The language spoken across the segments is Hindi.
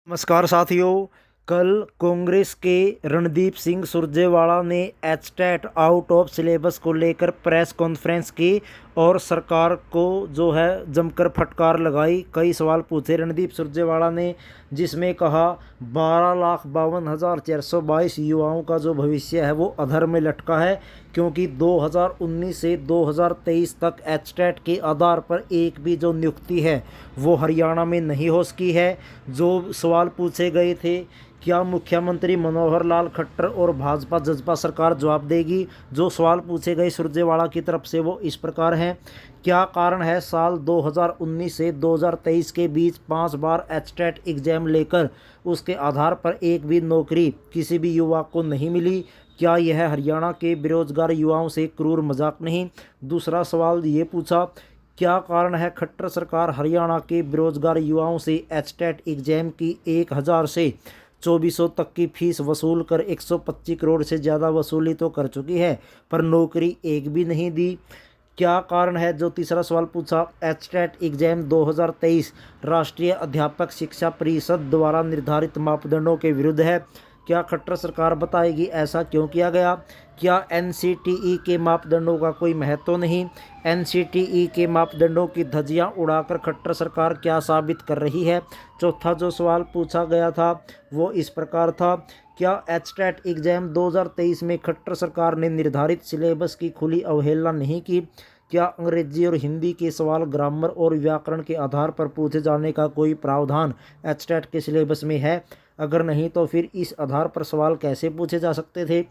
नमस्कार साथियों। कल कांग्रेस के रणदीप सिंह सुरजेवाला ने एचटेट आउट ऑफ सिलेबस को लेकर प्रेस कॉन्फ्रेंस की और सरकार को जो है जमकर फटकार लगाई। कई सवाल पूछे रणदीप सुरजेवाला ने, जिसमें कहा 12,52,422 युवाओं का जो भविष्य है वो अधर में लटका है, क्योंकि 2019 से 2023 तक एचटेट के आधार पर एक भी जो नियुक्ति है वो हरियाणा में नहीं हो सकी है। जो सवाल पूछे गए थे, क्या मुख्यमंत्री मनोहर लाल खट्टर और भाजपा जजपा सरकार जवाब देगी? जो सवाल पूछे गए सुरजेवाला की तरफ से वो इस प्रकार हैं। क्या कारण है साल 2019 से 2023 के बीच 5 बार एचटेट एग्जाम लेकर उसके आधार पर एक भी नौकरी किसी भी युवा को नहीं मिली? क्या यह हरियाणा के बेरोजगार युवाओं से क्रूर मजाक नहीं? दूसरा सवाल ये पूछा, क्या कारण है खट्टर सरकार हरियाणा के बेरोजगार युवाओं से एचटेट एग्जाम की 1000 से 2400 तक की फीस वसूल कर 125 करोड़ से ज़्यादा वसूली तो कर चुकी है, पर नौकरी एक भी नहीं दी? क्या कारण है, जो तीसरा सवाल पूछा, एचटेट एग्जाम 2023 राष्ट्रीय अध्यापक शिक्षा परिषद द्वारा निर्धारित मापदंडों के विरुद्ध है? क्या खट्टर सरकार बताएगी ऐसा क्यों किया गया? क्या एनसीटीई के मापदंडों का कोई महत्व नहीं? एनसीटीई के मापदंडों की धज्जियां उड़ाकर खट्टर सरकार क्या साबित कर रही है? चौथा जो सवाल पूछा गया था वो इस प्रकार था, क्या एचटेट एग्जाम 2023 में खट्टर सरकार ने निर्धारित सिलेबस की खुली अवहेलना नहीं की? क्या अंग्रेजी और हिंदी के सवाल ग्रामर और व्याकरण के आधार पर पूछे जाने का कोई प्रावधान एचटेट के सिलेबस में है? अगर नहीं तो फिर इस आधार पर सवाल कैसे पूछे जा सकते थे?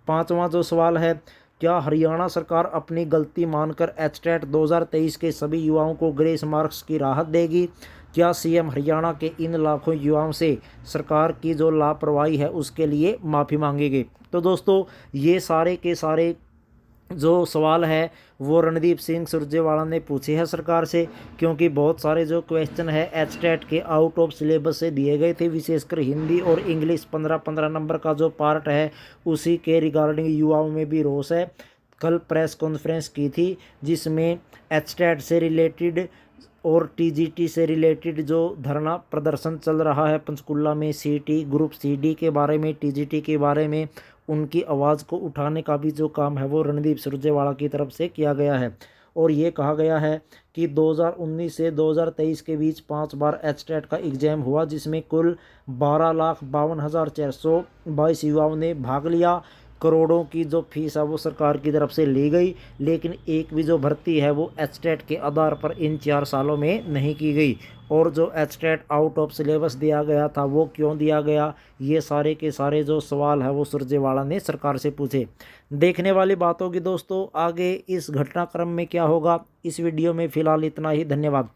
पांचवा जो सवाल है, क्या हरियाणा सरकार अपनी गलती मानकर एचटेट 2023 के सभी युवाओं को ग्रेस मार्क्स की राहत देगी? क्या सीएम हरियाणा के इन लाखों युवाओं से सरकार की जो लापरवाही है उसके लिए माफ़ी मांगेंगे? तो दोस्तों, ये सारे के सारे जो सवाल है वो रणदीप सिंह सुरजेवाला ने पूछे हैं सरकार से, क्योंकि बहुत सारे जो क्वेश्चन है एचटेट के आउट ऑफ सिलेबस से दिए गए थे, विशेषकर हिंदी और इंग्लिश 15-15 नंबर का जो पार्ट है उसी के रिगार्डिंग युवाओं में भी रोष है। कल प्रेस कॉन्फ्रेंस की थी जिसमें एचटेट से रिलेटेड और टीजीटी से रिलेटेड जो धरना प्रदर्शन चल रहा है पंचकुला में, सीटी ग्रुप सीडी के बारे में, टीजीटी के बारे में, उनकी आवाज़ को उठाने का भी जो काम है वो रणदीप सुरजेवाला की तरफ से किया गया है। और ये कहा गया है कि 2019 से 2023 के बीच 5 बार एचटेट का एग्ज़ाम हुआ, जिसमें कुल 12,52,422 युवाओं ने भाग लिया। करोड़ों की जो फीस है वो सरकार की तरफ से ली गई, लेकिन एक भी जो भर्ती है वो एचटेट के आधार पर इन 4 सालों में नहीं की गई। और जो एचटेट आउट ऑफ सिलेबस दिया गया था वो क्यों दिया गया, ये सारे के सारे जो सवाल है वो सुरजेवाला ने सरकार से पूछे। देखने वाली बात होगी दोस्तों, आगे इस घटनाक्रम में क्या होगा। इस वीडियो में फ़िलहाल इतना ही। धन्यवाद।